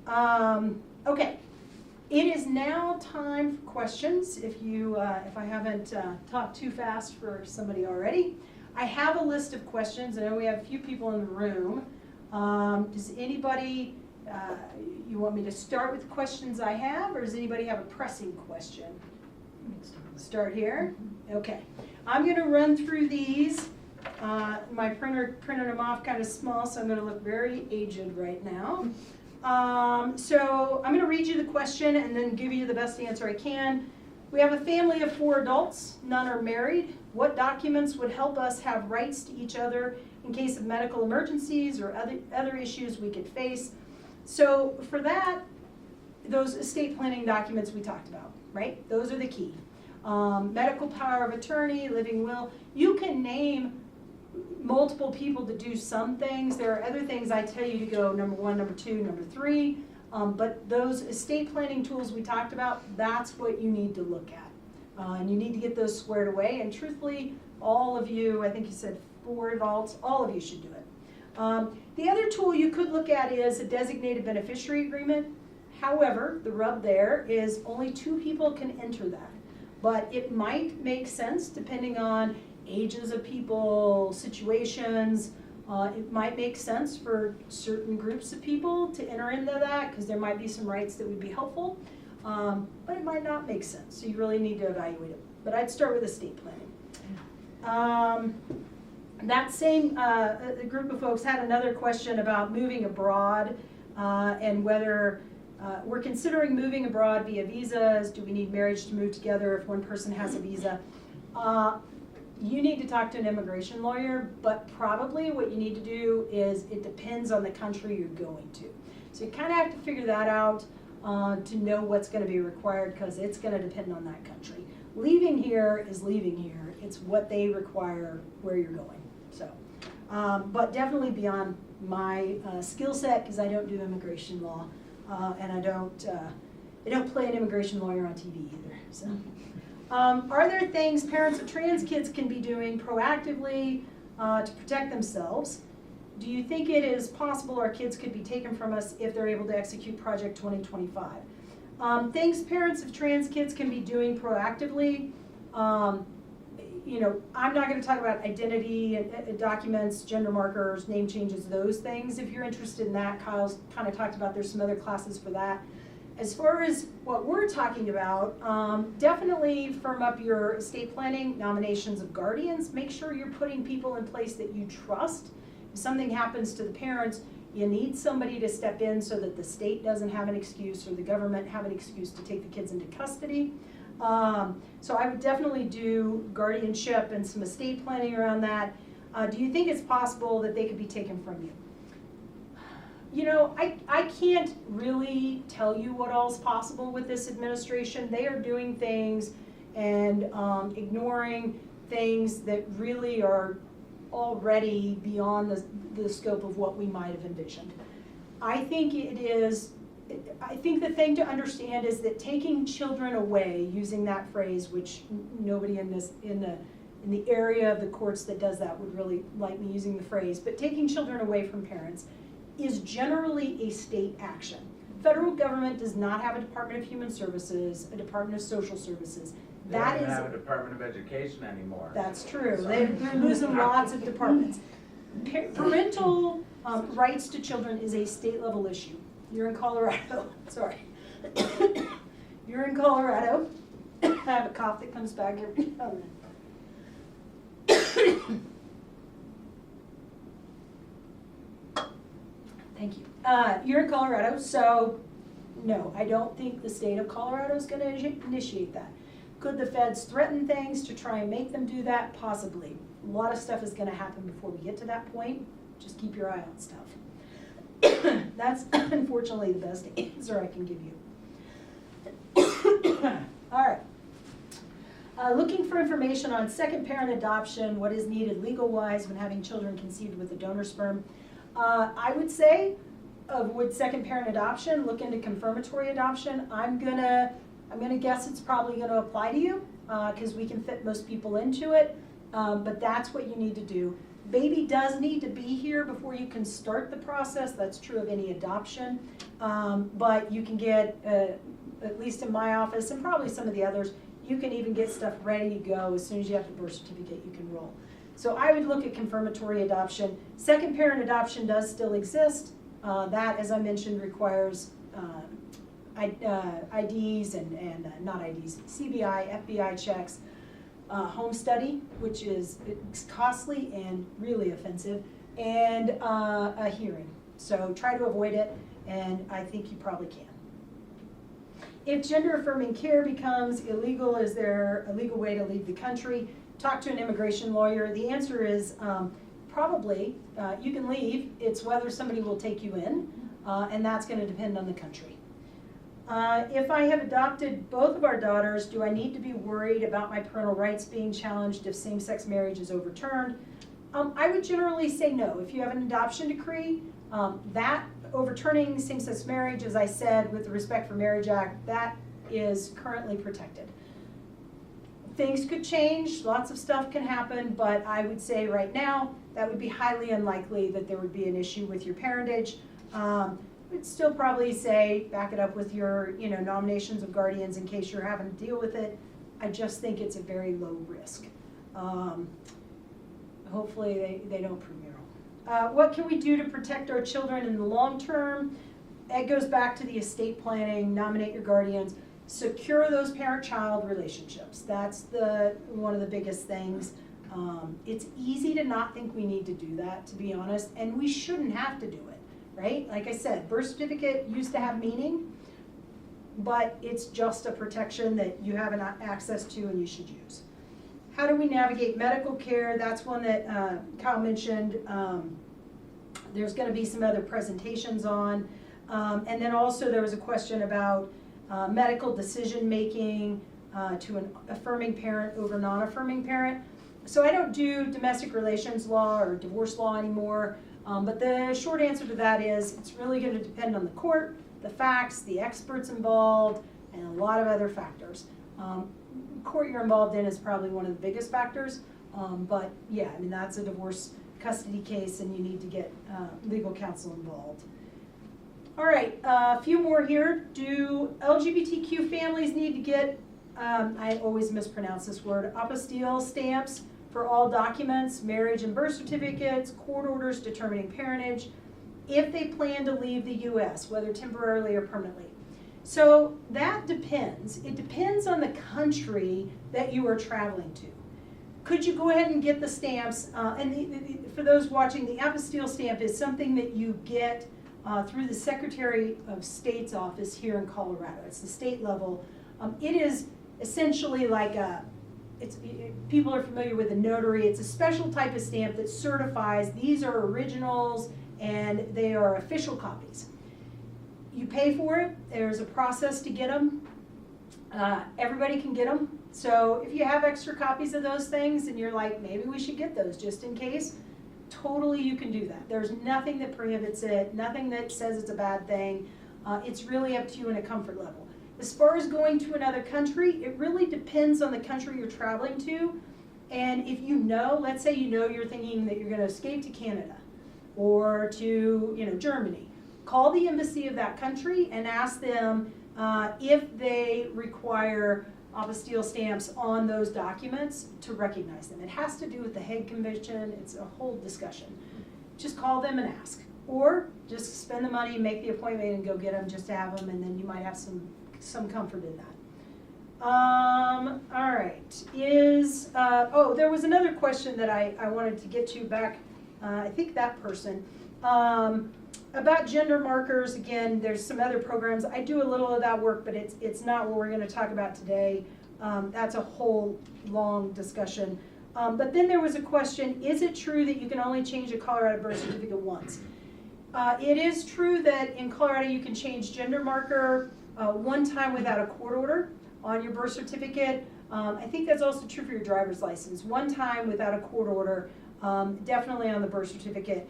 Okay, it is now time for questions. If I haven't talked too fast for somebody already, I have a list of questions. I know we have a few people in the room. Does anybody, you want me to start with the questions I have, or does anybody have a pressing question? Start here? Okay. I'm going to run through these. My printer printed them off kind of small, so I'm going to look very aged right now. So I'm going to read you the question and then give you the best answer I can. We have a family of 4 adults. None are married. What documents would help us have rights to each other in case of medical emergencies or other issues we could face? So for that, those estate planning documents we talked about, right? Those are the key. Medical power of attorney, living will. You can name multiple people to do some things. There are other things I tell you to go number 1, number 2, number 3. But those estate planning tools we talked about, that's what you need to look at. And you need to get those squared away. And truthfully, all of you, I think you said 4 adults, all of you should do it. The other tool you could look at is a designated beneficiary agreement. However, the rub there is only 2 people can enter that. But it might make sense depending on ages of people, situations. It might make sense for certain groups of people to enter into that because there might be some rights that would be helpful, but it might not make sense. So you really need to evaluate it. But I'd start with estate planning. That same group of folks had another question about moving abroad and whether we're considering moving abroad via visas. Do we need marriage to move together if one person has a visa? You need to talk to an immigration lawyer, but probably what you need to do is it depends on the country you're going to. So you kind of have to figure that out to know what's going to be required because it's going to depend on that country. Leaving here is leaving here. It's what they require where you're going. So, but definitely beyond my skill set because I don't do immigration law and I don't play an immigration lawyer on TV either. So. Are there things parents of trans kids can be doing proactively to protect themselves? Do you think it is possible our kids could be taken from us if they're able to execute Project 2025? Things parents of trans kids can be doing proactively. You know, I'm not going to talk about identity and documents, gender markers, name changes, those things. If you're interested in that, Kyle's kind of talked about there's some other classes for that. As far as what we're talking about, definitely firm up your estate planning, nominations of guardians. Make sure you're putting people in place that you trust. If something happens to the parents, you need somebody to step in so that the state doesn't have an excuse or the government have an excuse to take the kids into custody. So I would definitely do guardianship and some estate planning around that. Do you think it's possible that they could be taken from you? You know, I can't really tell you what all's possible with this administration. They are doing things and ignoring things that really are already beyond the scope of what we might have envisioned. I think the thing to understand is that taking children away, using that phrase, which nobody in the area of the courts that does that would really like me using the phrase, but taking children away from parents is generally a state action. Federal government does not have a Department of Human Services, a Department of Social Services. They don't even have a Department of Education anymore. That's true. They're losing lots of departments. Parental rights to children is a state level issue. You're in Colorado. Sorry. You're in Colorado. I have a cough that comes back every now and then. Thank you. You're in Colorado, so no, I don't think the state of Colorado is going to initiate that. Could the feds threaten things to try and make them do that? Possibly. A lot of stuff is going to happen before we get to that point. Just keep your eye on stuff. That's unfortunately the best answer I can give you. All right. Looking for information on second parent adoption, what is needed legal-wise when having children conceived with a donor sperm. I would say avoid second parent adoption, look into confirmatory adoption. I'm gonna guess it's probably gonna apply to you because we can fit most people into it, but that's what you need to do. Baby does need to be here before you can start the process. That's true of any adoption. But you can get, at least in my office and probably some of the others, you can even get stuff ready to go. As soon as you have the birth certificate, you can roll. So I would look at confirmatory adoption. Second parent adoption does still exist. That, as I mentioned, requires IDs and not IDs, CBI, FBI checks, home study, which is costly and really offensive, and a hearing. So try to avoid it, and I think you probably can. If gender affirming care becomes illegal, is there a legal way to leave the country? Talk to an immigration lawyer. The answer is probably you can leave. It's whether somebody will take you in, and that's going to depend on the country. If I have adopted both of our daughters, do I need to be worried about my parental rights being challenged if same-sex marriage is overturned? I would generally say no. If you have an adoption decree, that overturning same-sex marriage, as I said, with the Respect for Marriage Act, that is currently protected. Things could change, lots of stuff can happen, but I would say right now, that would be highly unlikely that there would be an issue with your parentage. I'd still probably say back it up with your nominations of guardians in case you're having to deal with it. I just think it's a very low risk. Hopefully they don't prove me wrong. What can we do to protect our children in the long term? It goes back to the estate planning, nominate your guardians, secure those parent-child relationships. That's one of the biggest things. It's easy to not think we need to do that, to be honest, and we shouldn't have to do it, right? Like I said, birth certificate used to have meaning, but it's just a protection that you have access to and you should use. How do we navigate medical care? That's one that Kyle mentioned. There's going to be some other presentations on. And then also there was a question about medical decision making to an affirming parent over non-affirming parent. So I don't do domestic relations law or divorce law anymore, but the short answer to that is it's really going to depend on the court, the facts, the experts involved, and a lot of other factors. Court you're involved in is probably one of the biggest factors, but yeah, I mean that's a divorce custody case and you need to get legal counsel involved. All right, a few more here. Do LGBTQ families need to get, I always mispronounce this word, apostille stamps for all documents, marriage and birth certificates, court orders determining parentage, if they plan to leave the U.S., whether temporarily or permanently? So that depends. It depends on the country that you are traveling to. Could you go ahead and get the stamps? For those watching, the apostille stamp is something that you get through the Secretary of State's office here in Colorado. It's the state level. It is essentially like people are familiar with a notary. It's a special type of stamp that certifies these are originals and they are official copies. You pay for it. There's a process to get them. Everybody can get them. So if you have extra copies of those things and you're like, maybe we should get those just in case, totally you can do that. There's nothing that prohibits it, nothing that says it's a bad thing. It's really up to you in a comfort level. As far as going to another country, it really depends on the country you're traveling to. And if you know, let's say you're thinking that you're going to escape to Canada or to Germany, call the embassy of that country and ask them if they require apostille stamps on those documents to recognize them. It has to do with the Hague Convention. It's a whole discussion. Just call them and ask. Or just spend the money, make the appointment, and go get them just to have them, and then you might have some comfort in that. All right. There was another question that I wanted to get to back, I think that person. About gender markers, again, there's some other programs. I do a little of that work, but it's not what we're going to talk about today. That's a whole long discussion. But then there was a question, is it true that you can only change a Colorado birth certificate once? It is true that in Colorado you can change gender marker one time without a court order on your birth certificate. I think that's also true for your driver's license. One time without a court order, definitely on the birth certificate.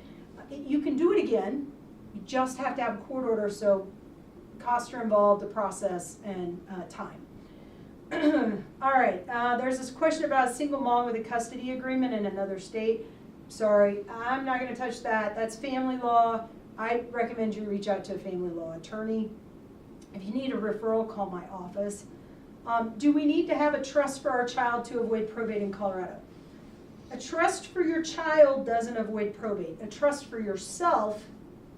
You can do it again. You just have to have a court order, so costs are involved, the process, and time. All right, there's this question about a single mom with a custody agreement in another state. sorry, I'm not gonna touch that, that's family law. I recommend you reach out to a family law attorney. If you need a referral, call my office. Do we need to have a trust for our child to avoid probate in Colorado? A trust for your child doesn't avoid probate. A trust for yourself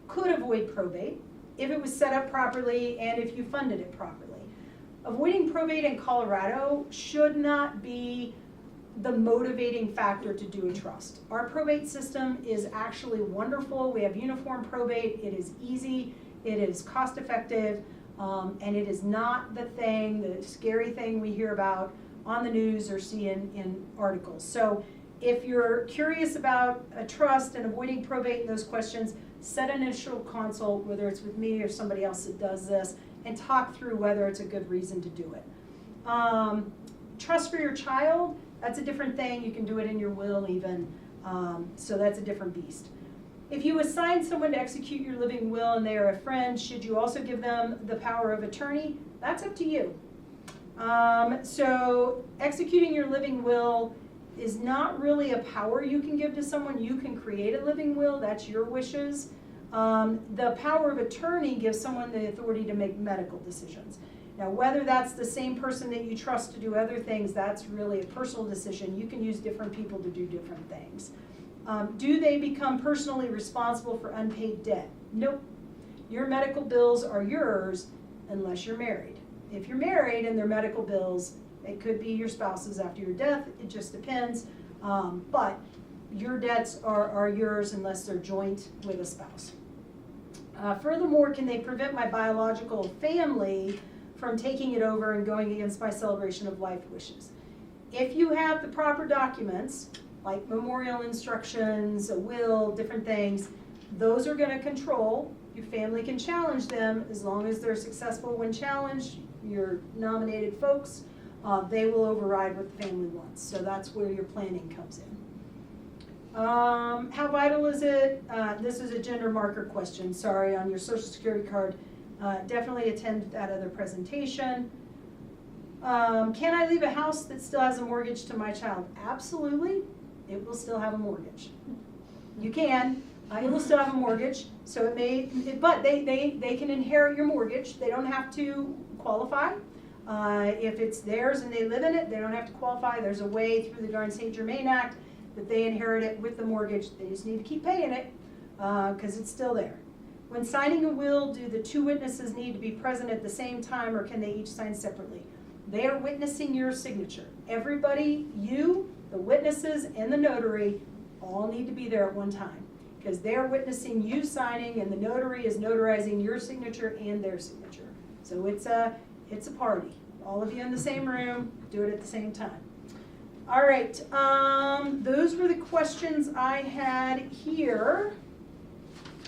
could avoid probate if it was set up properly and if you funded it properly. Avoiding probate in Colorado should not be the motivating factor to do a trust. Our probate system is actually wonderful. We have uniform probate. It is easy, it is cost effective, and it is not the scary thing we hear about on the news or see in articles. So if you're curious about a trust and avoiding probate and those questions, set an initial consult, whether it's with me or somebody else that does this, and talk through whether it's a good reason to do it. Trust for your child, that's a different thing. You can do it in your will even, so that's a different beast. If you assign someone to execute your living will and they are a friend, should you also give them the power of attorney? That's up to you. So executing your living will is not really a power you can give to someone. You can create a living will, that's your wishes. The power of attorney gives someone the authority to make medical decisions. Now, whether that's the same person that you trust to do other things, that's really a personal decision. You can use different people to do different things. Do they become personally responsible for unpaid debt? Nope. Your medical bills are yours unless you're married. If you're married and they're medical bills, it could be your spouse's after your death, it just depends. But your debts are yours unless they're joint with a spouse. Furthermore, can they prevent my biological family from taking it over and going against my celebration of life wishes? If you have the proper documents, like memorial instructions, a will, different things, those are going to control. Your family can challenge them as long as they're successful when challenged. Your nominated folks, they will override what the family wants. So that's where your planning comes in. How vital is it? This is a gender marker question, sorry, on your Social Security card. Definitely attend that other presentation. Can I leave a house that still has a mortgage to my child? Absolutely. It will still have a mortgage. You can. It will still have a mortgage. So it may, but they can inherit your mortgage. They don't have to qualify. If it's theirs and they live in it, they don't have to qualify. There's a way through the Darn St. Germain Act that they inherit it with the mortgage. They just need to keep paying it because it's still there. When signing a will, do the two witnesses need to be present at the same time, or can they each sign separately? They are witnessing your signature. Everybody, you, the witnesses, and the notary all need to be there at one time because they're witnessing you signing and the notary is notarizing your signature and their signature. So it's a party. All of you in the same room, do it at the same time. All right, those were the questions I had here.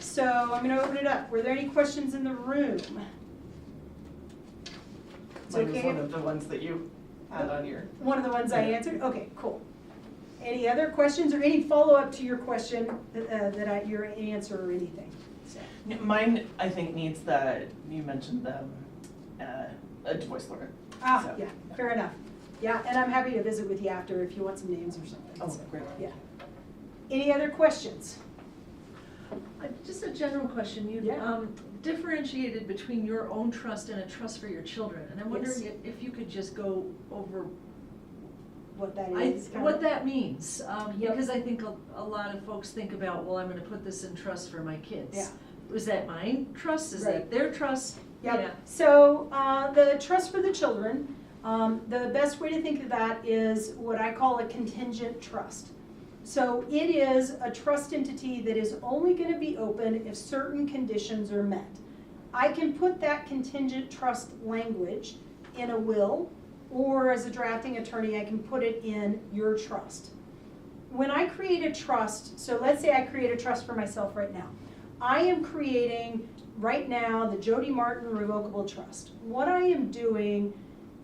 So I'm going to open it up. Were there any questions in the room? Mine was one of the ones that you had on your... One of the ones I answered? Okay, cool. Any other questions or any follow-up to your question your answer or anything? So. Mine, I think, needs you mentioned a divorce lawyer. So. Yeah, fair enough. Yeah, and I'm happy to visit with you after if you want some names or something. Oh, so, great. Yeah. Any other questions? Just a general question. You differentiated between your own trust and a trust for your children, and I'm wondering if you could just go over what that is. What that means, because I think a lot of folks think about, well, I'm going to put this in trust for my kids. Yeah. Is that my trust? Is that their trust? Yeah. So the trust for the children, the best way to think of that is what I call a contingent trust. So it is a trust entity that is only going to be open if certain conditions are met. I can put that contingent trust language in a will, or as a drafting attorney, I can put it in your trust. When I create a trust, so let's say I create a trust for myself right now. I am creating right now the Jody Martin Revocable Trust. What I am doing,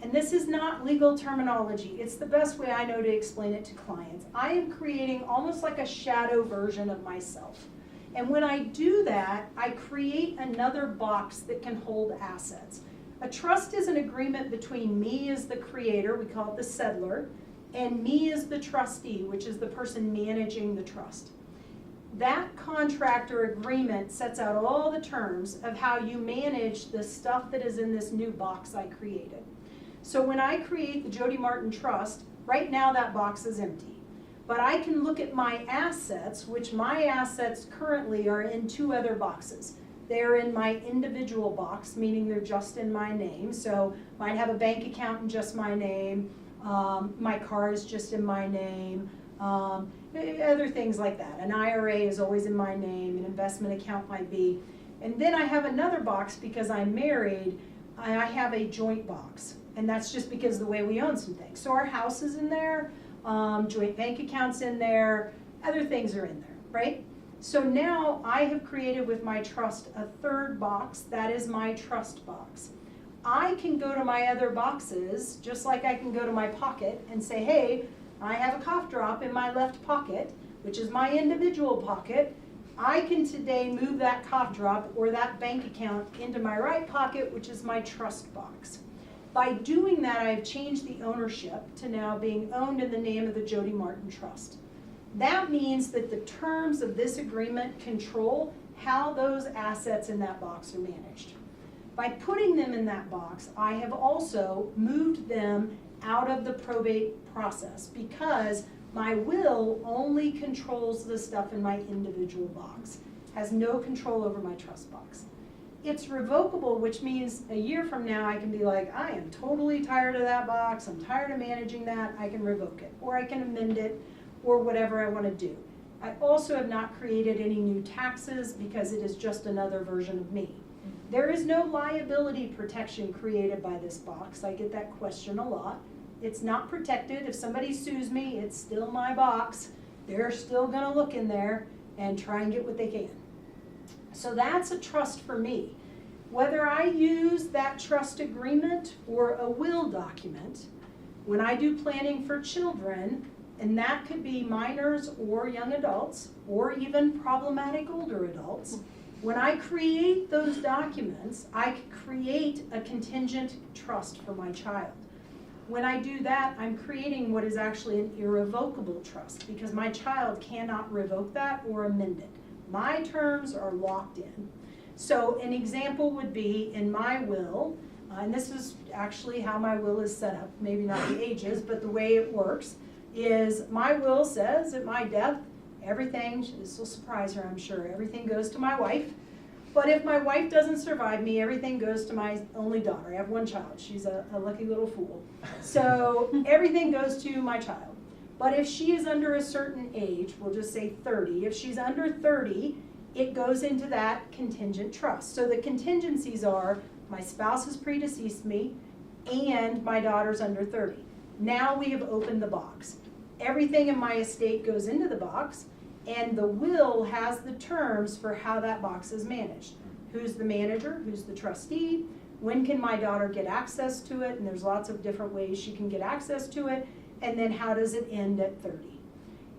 and this is not legal terminology, it's the best way I know to explain it to clients. I am creating almost like a shadow version of myself. And when I do that, I create another box that can hold assets. A trust is an agreement between me as the creator, we call it the settler, and me as the trustee, which is the person managing the trust. That contract or agreement sets out all the terms of how you manage the stuff that is in this new box I created. So when I create the Jody Martin Trust, right now that box is empty. But I can look at my assets, which my assets currently are in 2 other boxes. They're in my individual box, meaning they're just in my name. So might have a bank account in just my name, my car is just in my name, other things like that. An IRA is always in my name, an investment account might be. And then I have another box because I'm married, I have a joint box. And that's just because of the way we own some things. So our house is in there, joint bank accounts in there, other things are in there, right? So now I have created with my trust a 3rd box, that is my trust box. I can go to my other boxes, just like I can go to my pocket and say, hey, I have a cough drop in my left pocket, which is my individual pocket. I can today move that cough drop or that bank account into my right pocket, which is my trust box. By doing that, I've changed the ownership to now being owned in the name of the Jody Martin Trust. That means that the terms of this agreement control how those assets in that box are managed. By putting them in that box, I have also moved them out of the probate process because my will only controls the stuff in my individual box, has no control over my trust box. It's revocable, which means a year from now I can be like, I am totally tired of that box, I'm tired of managing that, I can revoke it, or I can amend it, or whatever I want to do. I also have not created any new taxes because it is just another version of me. There is no liability protection created by this box. I get that question a lot. It's not protected. If somebody sues me, it's still my box. They're still going to look in there and try and get what they can. So that's a trust for me. Whether I use that trust agreement or a will document, when I do planning for children, and that could be minors or young adults, or even problematic older adults, when I create those documents, I create a contingent trust for my child. When I do that, I'm creating what is actually an irrevocable trust because my child cannot revoke that or amend it. My terms are locked in. So an example would be in my will, and this is actually how my will is set up, maybe not the ages, but the way it works, is my will says at my death, everything, this will surprise her I'm sure, everything goes to my wife. But if my wife doesn't survive me, everything goes to my only daughter. I have one child, she's a lucky little fool. So everything goes to my child. But if she is under a certain age, we'll just say 30, if she's under 30, it goes into that contingent trust. So the contingencies are, my spouse has predeceased me, and my daughter's under 30. Now we have opened the box. Everything in my estate goes into the box, and the will has the terms for how that box is managed. Who's the manager? Who's the trustee? When can my daughter get access to it? And there's lots of different ways she can get access to it. And then how does it end at 30?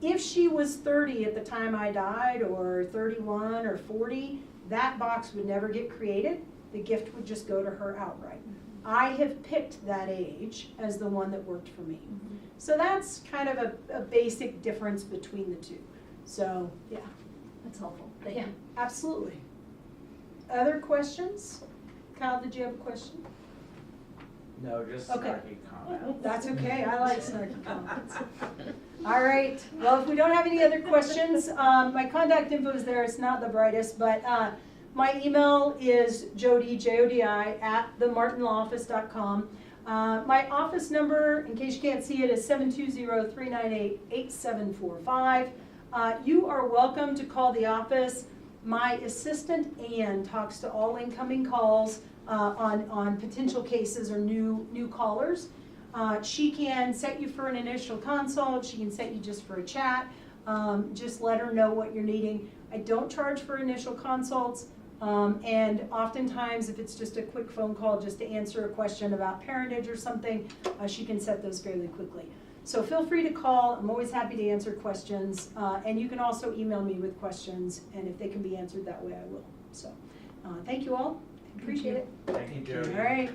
If she was 30 at the time I died, or 31 or 40, that box would never get created. The gift would just go to her outright. I have picked that age as the one that worked for me. So that's kind of a basic difference between the two. So, yeah. That's helpful, thank Yeah, you. absolutely. Other questions? Kyle, did you have a question? No, just Okay. snarky comments. That's okay, I like snarky comments. All right, well, if we don't have any other questions, my contact info is there, it's not the brightest, but my email is Jody, J-O-D-I, @themartinlawoffice.com. My office number, in case you can't see it, is 720-398-8745. You are welcome to call the office. My assistant, Ann, talks to all incoming calls on potential cases or new callers. She can set you for an initial consult. She can set you just for a chat. Just let her know what you're needing. I don't charge for initial consults. And oftentimes, if it's just a quick phone call just to answer a question about parentage or something, she can set those fairly quickly. So feel free to call. I'm always happy to answer questions. And you can also email me with questions, and if they can be answered that way, I will. So thank you all. Appreciate it. Thank you, Jody. All right.